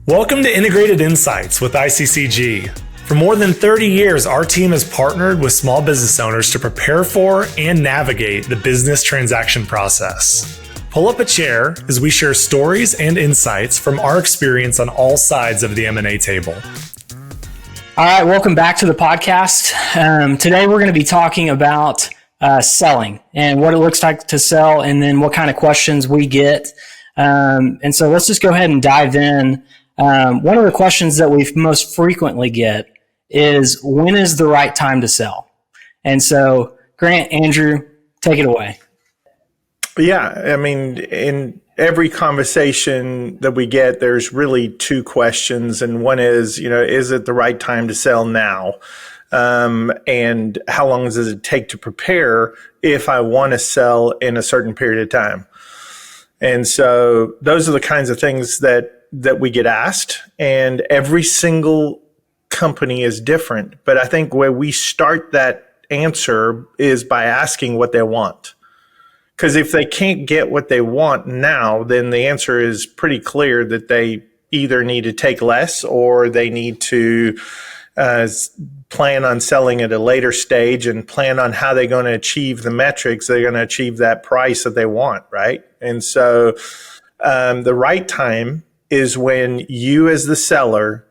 Welcome to Integrated Insights with ICCG. For more than 30 years, our team has partnered with small business owners to prepare for and navigate the business transaction process. Pull up a chair as we share stories and insights from our experience on all sides of the M&A table. All right, welcome back to the podcast. Today we're going to be talking about selling and what it looks like to sell, and then what kind of questions we get. And so let's just go ahead and dive in. One of the questions that we most frequently get is, when is the right time to sell? And so, Grant, Andrew, take it away. Yeah, I mean, in every conversation that we get, there's really two questions. And one is, is it the right time to sell now? And how long does it take to prepare if I want to sell in a certain period of time? And so those are the kinds of things that we get asked, and every single company is different. But I think where we start that answer is by asking what they want. Because if they can't get what they want now, then the answer is pretty clear that they either need to take less, or they need to plan on selling at a later stage and plan on how they're going to achieve the metrics. They're going to achieve that price that they want, right? And so the right time is when you as the seller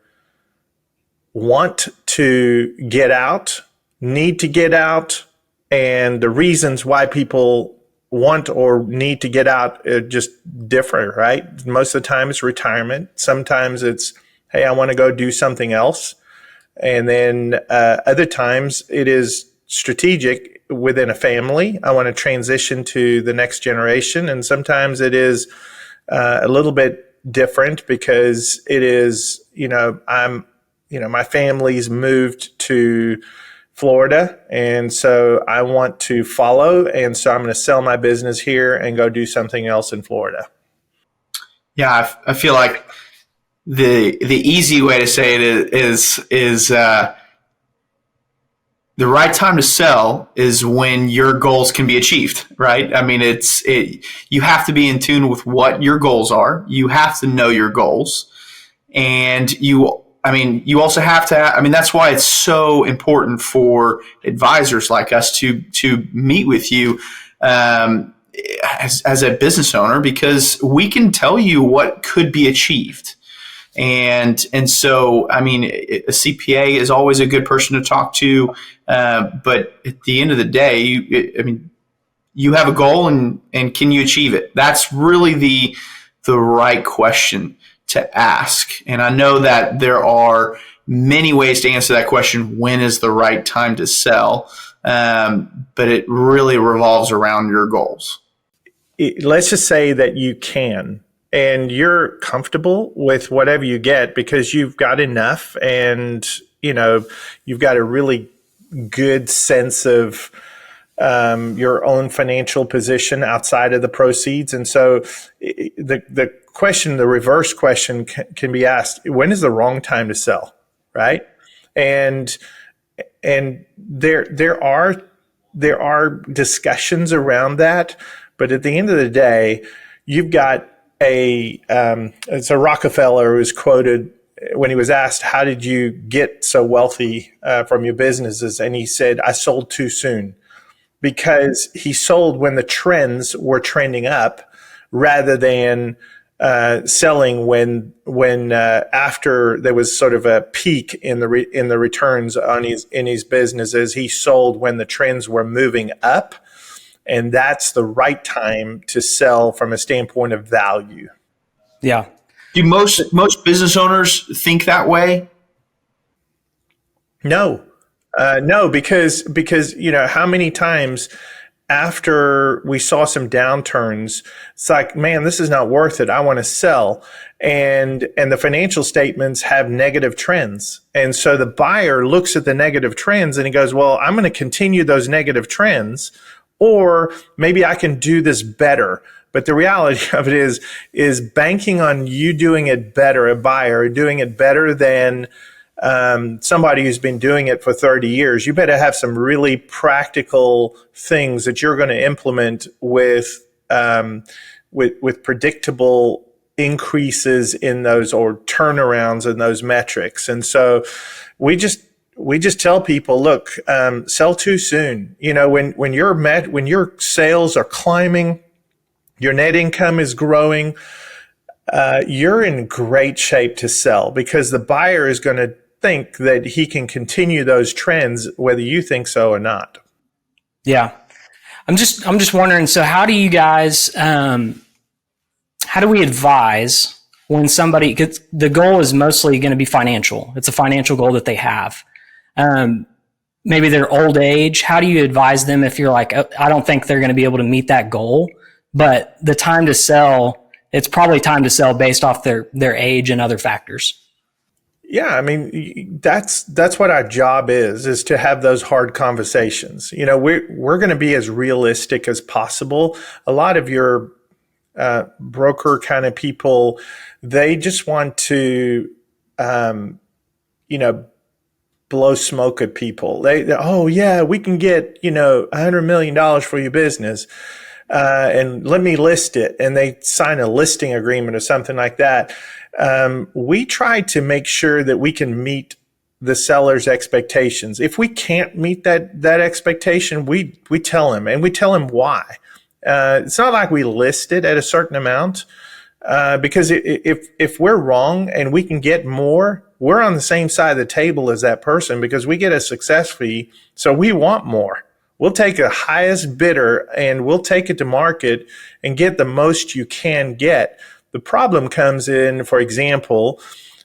want to get out, need to get out, and the reasons why people want or need to get out are just different, right? Most of the time it's retirement. Sometimes it's, hey, I want to go do something else. And then other times it is strategic within a family. I want to transition to the next generation. And sometimes it is a little bit different because it is, my family's moved to Florida, and so I want to follow, and so I'm going to sell my business here and go do something else in Florida. Yeah, I feel like the easy way to say it is the right time to sell is when your goals can be achieved, right? I mean, you have to be in tune with what your goals are. You have to know your goals, and you also have to, that's why it's so important for advisors like us to meet with you as a business owner, because we can tell you what could be achieved. And so, a CPA is always a good person to talk to. But at the end of the day, you have a goal, and can you achieve it? That's really the right question to ask. And I know that there are many ways to answer that question, when is the right time to sell? But it really revolves around your goals. Let's just say that you can, and you're comfortable with whatever you get because you've got enough, and you've got a really good sense of your own financial position outside of the proceeds. And so the reverse question can be asked, when is the wrong time to sell, right? And there are discussions around that, but at the end of the day, you've got it's a Rockefeller who's quoted when he was asked, how did you get so wealthy from your businesses? And he said, I sold too soon, because he sold when the trends were trending up rather than selling when after there was sort of a peak in the returns in his businesses. He sold when the trends were moving up. And that's the right time to sell from a standpoint of value. Yeah. Do most business owners think that way? No, because how many times after we saw some downturns, it's like, man, this is not worth it. I want to sell, and the financial statements have negative trends, and so the buyer looks at the negative trends and he goes, well, I'm going to continue those negative trends. Or maybe I can do this better. But the reality of it is banking on you doing it better, a buyer doing it better than somebody who's been doing it for 30 years. You better have some really practical things that you're going to implement with predictable increases in those or turnarounds in those metrics. And so we just tell people, look, sell too soon. When your sales are climbing, your net income is growing, you're in great shape to sell, because the buyer is going to think that he can continue those trends, whether you think so or not. Yeah. I'm just wondering, so how do you guys, how do we advise when somebody, 'cause the goal is mostly going to be financial. It's a financial goal that they have. Maybe their old age. How do you advise them if you're like, oh, I don't think they're going to be able to meet that goal, but the time to sell, it's probably time to sell based off their age and other factors? Yeah, I mean, that's what our job is to have those hard conversations. We're going to be as realistic as possible. A lot of your broker kind of people, they just want to, blow smoke at people. They oh yeah, we can get $100 million for your business, and let me list it, and they sign a listing agreement or something like that. We try to make sure that we can meet the seller's expectations. If we can't meet that expectation, we tell him, and we tell him why. It's not like we list it at a certain amount, because if we're wrong and we can get more, we're on the same side of the table as that person, because we get a success fee, so we want more. We'll take the highest bidder and we'll take it to market and get the most you can get. The problem comes in, for example,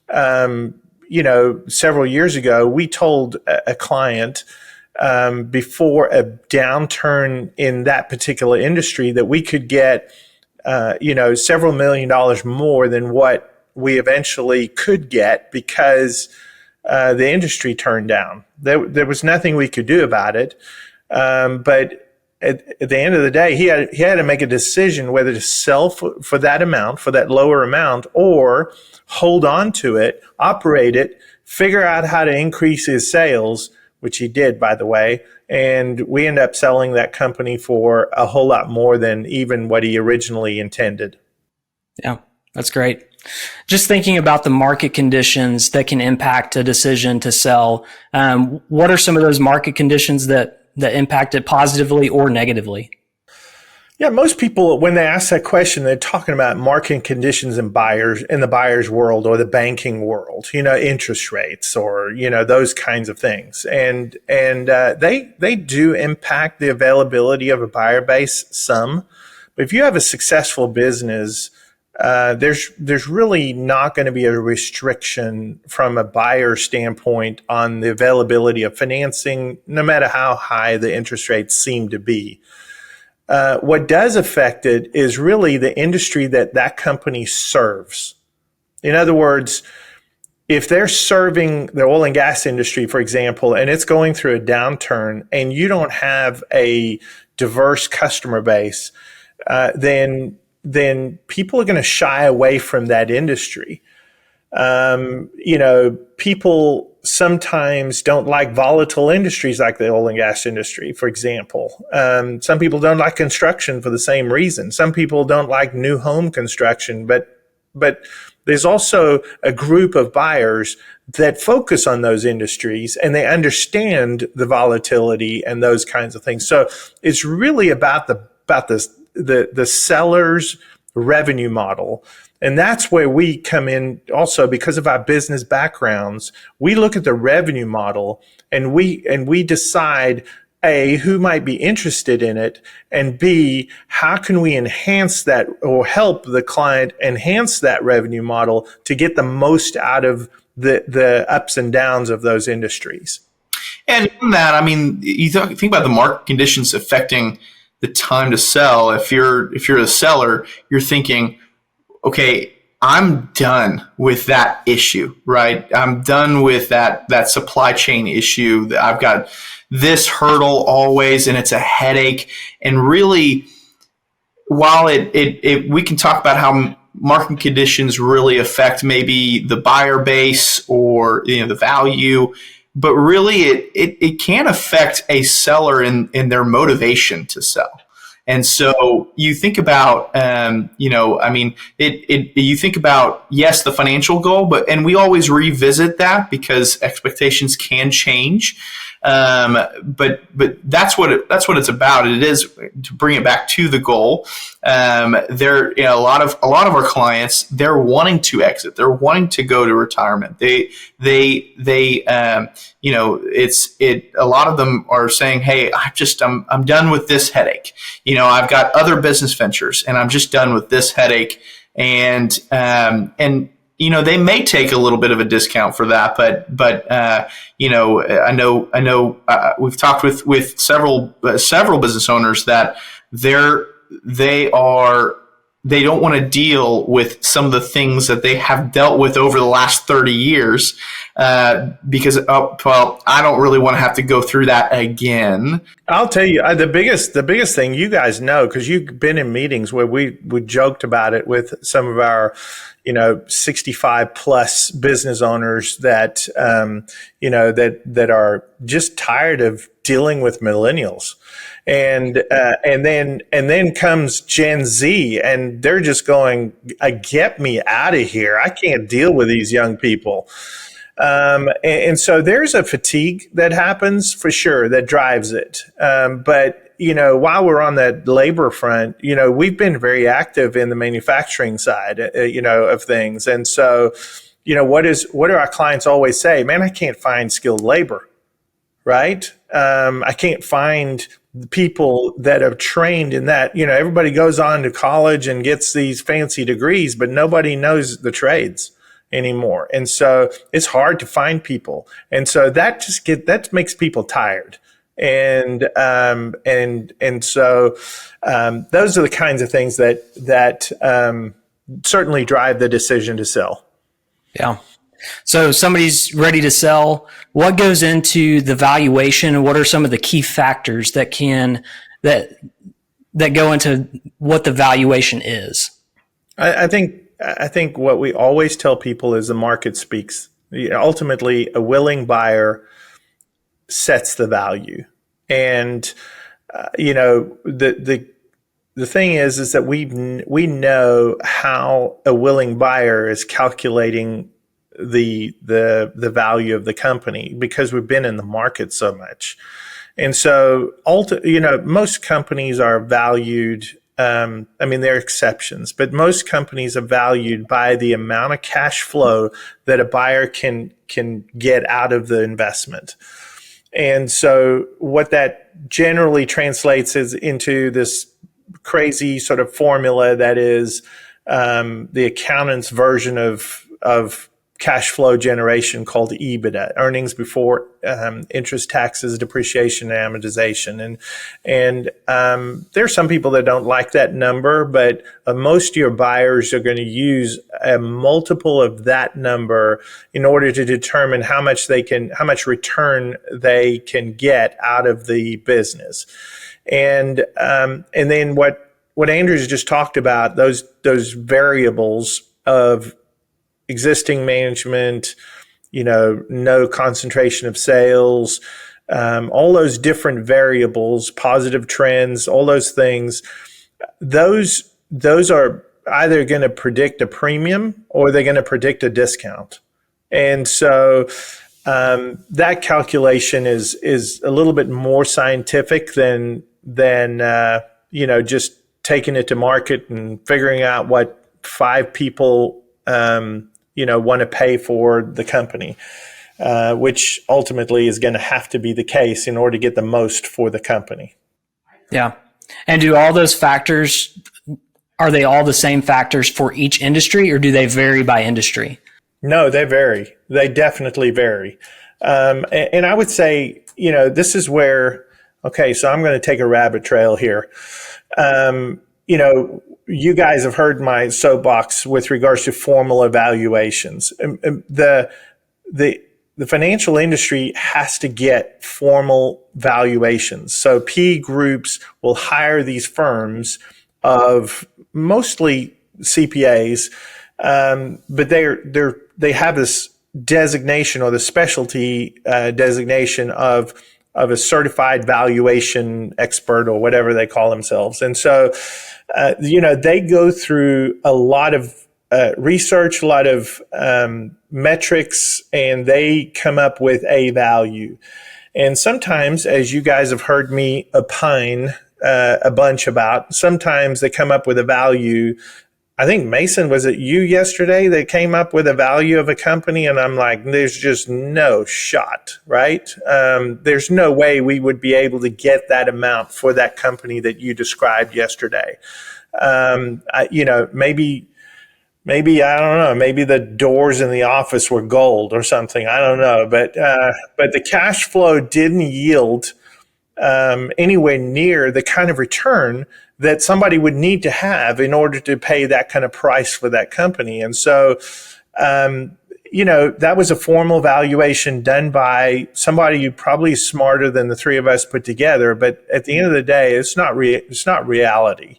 several years ago, we told a client before a downturn in that particular industry that we could get, several $1 million more than what we eventually could get, because the industry turned down. There was nothing we could do about it. But at the end of the day, he had to make a decision whether to sell for that amount, for that lower amount, or hold on to it, operate it, figure out how to increase his sales, which he did, by the way. And we end up selling that company for a whole lot more than even what he originally intended. Yeah, that's great. Just thinking about the market conditions that can impact a decision to sell. What are some of those market conditions that impact it positively or negatively? Yeah, most people, when they ask that question, they're talking about market conditions in the buyer's world or the banking world, interest rates or, those kinds of things. And they do impact the availability of a buyer base some. But if you have a successful business, there's really not going to be a restriction from a buyer standpoint on the availability of financing, no matter how high the interest rates seem to be. What does affect it is really the industry that company serves. In other words, if they're serving the oil and gas industry, for example, and it's going through a downturn and you don't have a diverse customer base, then people are going to shy away from that industry. People sometimes don't like volatile industries like the oil and gas industry, for example. Some people don't like construction for the same reason. Some people don't like new home construction, but there's also a group of buyers that focus on those industries and they understand the volatility and those kinds of things. So it's really about the seller's revenue model. And that's where we come in also because of our business backgrounds. We look at the revenue model and we decide, A, who might be interested in it, and B, how can we enhance that or help the client enhance that revenue model to get the most out of the ups and downs of those industries. And in that, I mean, think about the market conditions affecting the time to sell. If you're a seller, you're thinking, okay, I'm done with that issue, right? I'm done with that supply chain issue. I've got this hurdle always, and it's a headache. And really, while we can talk about how market conditions really affect maybe the buyer base or the value, but really it can affect a seller in their motivation to sell. And so you think about, you think about, yes, the financial goal, and we always revisit that because expectations can change. But that's what it's about. It is to bring it back to the goal. A lot of our clients, they're wanting to exit. They're wanting to go to retirement. A lot of them are saying, "Hey, I'm done with this headache. I've got other business ventures, and I'm just done with this headache." And they may take a little bit of a discount for that, but I know we've talked with several business owners that they don't want to deal with some of the things that they have dealt with over the last 30 years because I don't really want to have to go through that again. I'll tell you, the biggest thing, you guys know, because you've been in meetings where we joked about it with some of our 65 plus business owners that that are just tired of dealing with millennials. And then comes Gen Z, and they're just going, "Get me out of here! I can't deal with these young people." And so there's a fatigue that happens for sure that drives it. But while we're on that labor front, we've been very active in the manufacturing side, of things. And so, what do our clients always say? "Man, I can't find skilled labor." Right? I can't find people that are trained in that. Everybody goes on to college and gets these fancy degrees, but nobody knows the trades anymore. And so it's hard to find people. And so that makes people tired. And so those are the kinds of things that certainly drive the decision to sell. Yeah. So somebody's ready to sell. What goes into the valuation, and what are some of the key factors that go into what the valuation is? I think what we always tell people is the market speaks. Ultimately, a willing buyer sets the value, and the thing is that we know how a willing buyer is calculating the value of the company because we've been in the market so much. And so, most companies are valued. There are exceptions, but most companies are valued by the amount of cash flow that a buyer can get out of the investment. And so what that generally translates is into this crazy sort of formula that is the accountant's version of cash flow generation called EBITDA, earnings before interest, taxes, depreciation, and amortization. And there are some people that don't like that number, but most of your buyers are going to use a multiple of that number in order to determine how much return they can get out of the business. And then what Andrew's just talked about, those variables of existing management, no concentration of sales, all those different variables, positive trends, all those things, those are either going to predict a premium or they're going to predict a discount. And so that calculation is a little bit more scientific than just taking it to market and figuring out what 5 people want to pay for the company, which ultimately is going to have to be the case in order to get the most for the company. Yeah. And do all those factors, are they all the same factors for each industry, or do they vary by industry? No, they vary. They definitely vary. And I would say, this is where, okay, so I'm going to take a rabbit trail here. You guys have heard my soapbox with regards to formal evaluations. The financial industry has to get formal valuations. So PE groups will hire these firms of mostly CPAs, but they have this designation or the specialty designation of of a certified valuation expert or whatever they call themselves. And so, they go through a lot of research, a lot of metrics, and they come up with a value. And sometimes, as you guys have heard me opine a bunch about, sometimes they come up with a value. I think, Mason, was it you yesterday that came up with a value of a company? And I'm like, there's just no shot, right? There's no way we would be able to get that amount for that company that you described yesterday. Maybe, I don't know, maybe the doors in the office were gold or something. I don't know. But the cash flow didn't yield anywhere near the kind of return that somebody would need to have in order to pay that kind of price for that company. And so, that was a formal valuation done by somebody who probably is smarter than the three of us put together. But at the end of the day, it's not reality.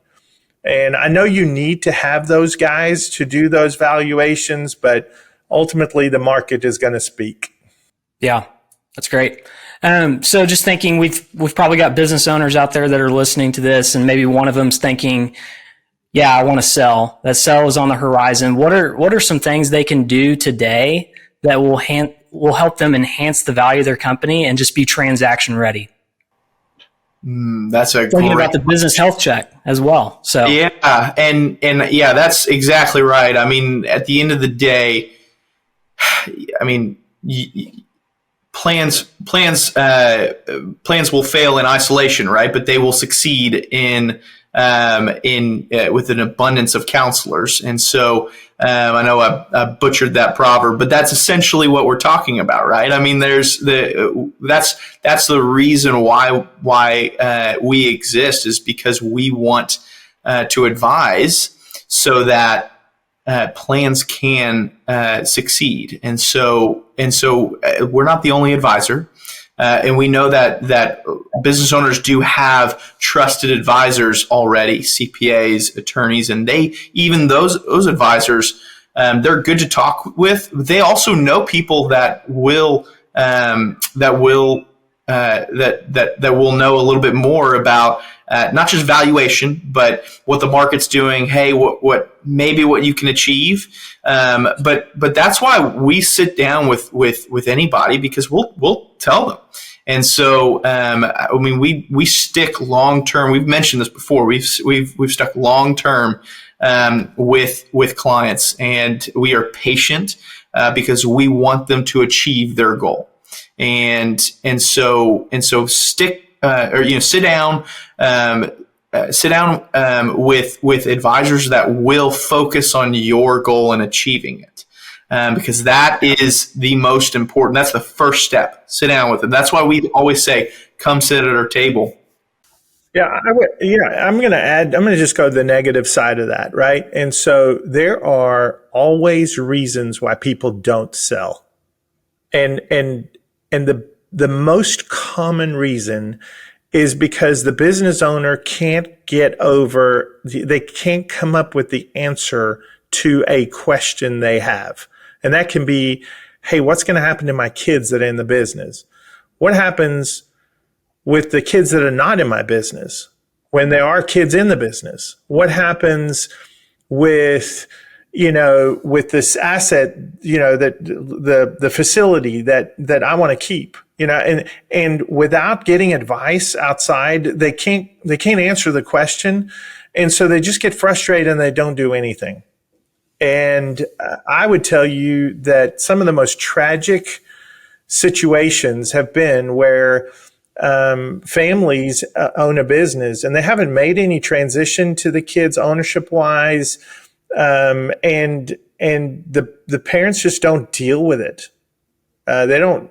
And I know you need to have those guys to do those valuations, but ultimately the market is going to speak. Yeah, that's great. So just thinking, we've probably got business owners out there that are listening to this, and maybe one of them's thinking, yeah, I want to sell. That sell is on the horizon. What are some things they can do today that will help them enhance the value of their company and just be transaction ready? That's a thinking about the business health check as well. So yeah, and yeah, that's exactly right. I mean, at the end of the day, I mean, plans will fail in isolation, right? But they will succeed in with an abundance of counselors. And so I know I butchered that proverb, but that's essentially what we're talking about, right? I mean, that's the reason why we exist, is because we want to advise so that plans can succeed. And so we're not the only advisor. And we know that business owners do have trusted advisors already, CPAs, attorneys, and those advisors, they're good to talk with. They also know people that will know a little bit more about not just valuation, but what the market's doing. Hey, what you can achieve. But that's why we sit down with anybody, because we'll tell them. And so, I mean, we stick long term. We've mentioned this before. We've stuck long term with clients, and we are patient because we want them to achieve their goal. And so sit down with advisors that will focus on your goal and achieving it. Because that is the most important. That's the first step. Sit down with them. That's why we always say, come sit at our table. Yeah, I'm going to add, I'm going to just go to the negative side of that, right? And so there are always reasons why people don't sell. And the most common reason is because the business owner can't they can't come up with the answer to a question they have. And that can be, hey, what's going to happen to my kids that are in the business? What happens with the kids that are not in my business when there are kids in the business? What happens with this asset, that the facility that I want to keep, and without getting advice outside, they can't answer the question. And so they just get frustrated and they don't do anything. And I would tell you that some of the most tragic situations have been where families own a business and they haven't made any transition to the kids ownership wise. And the parents just don't deal with it. They don't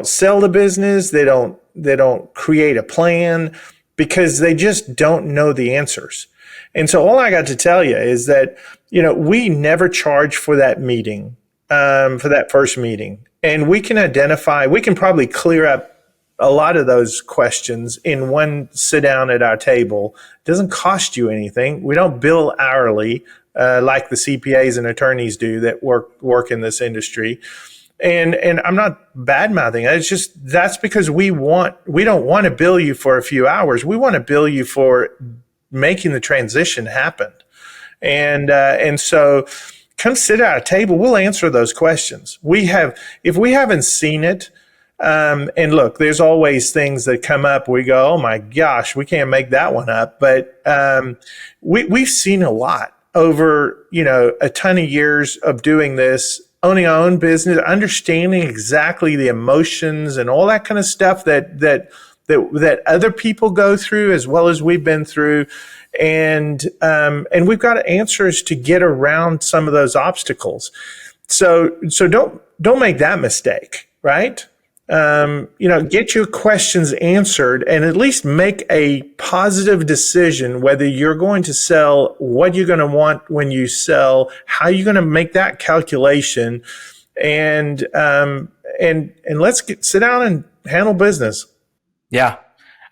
sell the business. They don't create a plan because they just don't know the answers. And so all I got to tell you is that, we never charge for that meeting, for that first meeting. And we can probably clear up a lot of those questions in one sit down at our table. It doesn't cost you anything. We don't bill hourly like the CPAs and attorneys do that work in this industry. And I'm not bad mouthing it. It's just, that's because we don't want to bill you for a few hours. We want to bill you for making the transition happen. And so come sit at a table. We'll answer those questions. If we haven't seen it, and look, there's always things that come up. We go, oh my gosh, we can't make that one up. But we've seen a lot over, a ton of years of doing this, owning our own business, understanding exactly the emotions and all that kind of stuff that other people go through as well as we've been through. And we've got answers to get around some of those obstacles. So don't make that mistake, right? Get your questions answered and at least make a positive decision whether you're going to sell, what you're going to want when you sell, how you're going to make that calculation, and let's sit down and handle business. Yeah.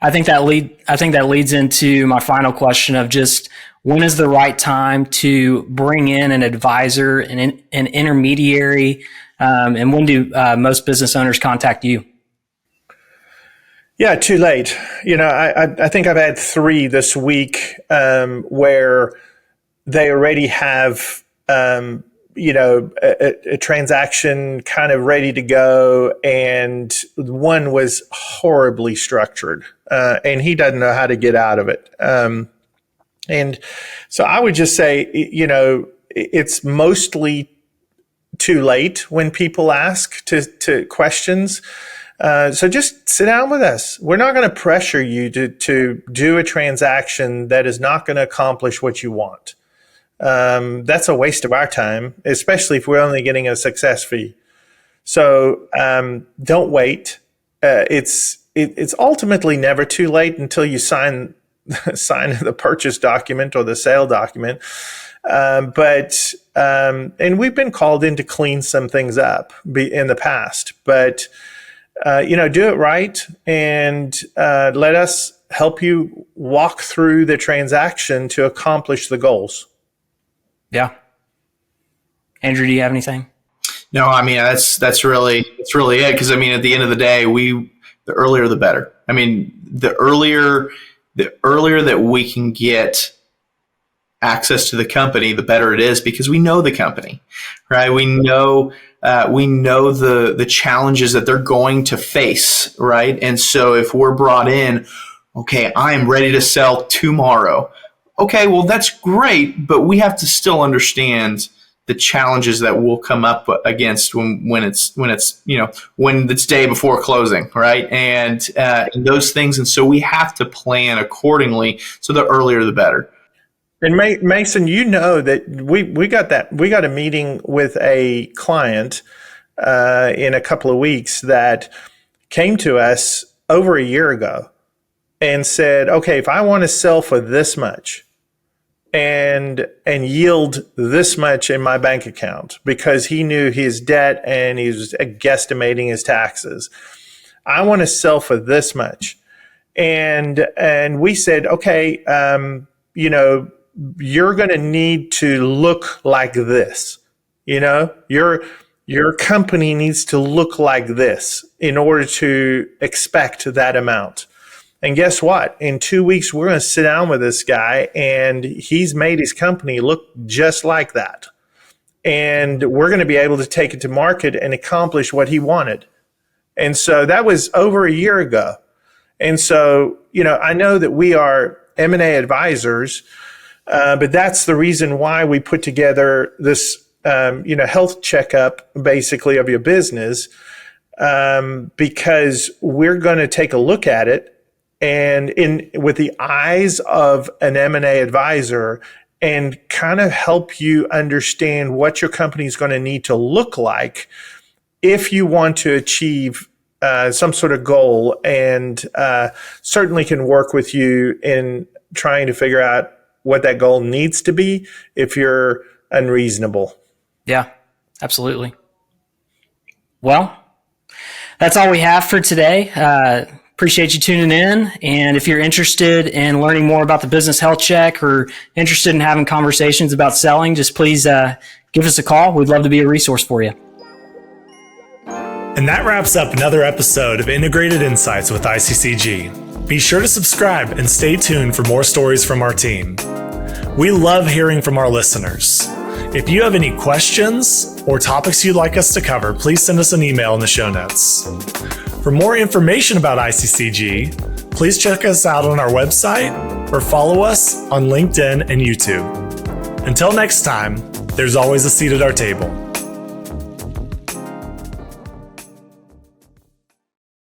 I think that leads into my final question of just when is the right time to bring in an advisor, an intermediary, and when do most business owners contact you? Yeah, too late. I think I've had 3 this week where they already have a transaction kind of ready to go, and one was horribly structured, and he doesn't know how to get out of it. And so I would just say, it's mostly too late when people ask to questions. So just sit down with us. We're not going to pressure you to do a transaction that is not going to accomplish what you want. That's a waste of our time, especially if we're only getting a success fee. So don't wait. It's ultimately never too late until you sign the purchase document or the sale document. But we've been called in to clean some things up in the past. But do it right and let us help you walk through the transaction to accomplish the goals. Yeah. Andrew, do you have anything? No, I mean, that's really it. Because I mean, at the end of the day, the earlier the better. I mean, the earlier that we can get access to the company, the better it is, because we know the company, right? We know the challenges that they're going to face, right? And so if we're brought in, okay, I am ready to sell tomorrow. Okay, well, that's great, but we have to still understand the challenges that we'll come up against when it's day before closing, right? And those things, and so we have to plan accordingly. So the earlier the better. And Mason, that we got a meeting with a client in a couple of weeks that came to us over a year ago and said, okay, if I want to sell for this much and yield this much in my bank account, because he knew his debt and he was guesstimating his taxes, I want to sell for this much. And we said, okay, you're going to need to look like this. Your company needs to look like this in order to expect that amount. And guess what? In 2 weeks, we're going to sit down with this guy, and he's made his company look just like that. And we're going to be able to take it to market and accomplish what he wanted. And so that was over a year ago. And so, I know that we are M&A advisors, but that's the reason why we put together this, health checkup, basically, of your business, because we're going to take a look at it and with the eyes of an M&A advisor and kind of help you understand what your company is going to need to look like if you want to achieve some sort of goal, and certainly can work with you in trying to figure out what that goal needs to be if you're unreasonable. Yeah, absolutely. Well, that's all we have for today. Appreciate you tuning in. And if you're interested in learning more about the Business Health Check or interested in having conversations about selling, just please give us a call. We'd love to be a resource for you. And that wraps up another episode of Integrated Insights with ICCG. Be sure to subscribe and stay tuned for more stories from our team. We love hearing from our listeners. If you have any questions or topics you'd like us to cover, please send us an email in the show notes. For more information about ICCG, please check us out on our website or follow us on LinkedIn and YouTube. Until next time, there's always a seat at our table.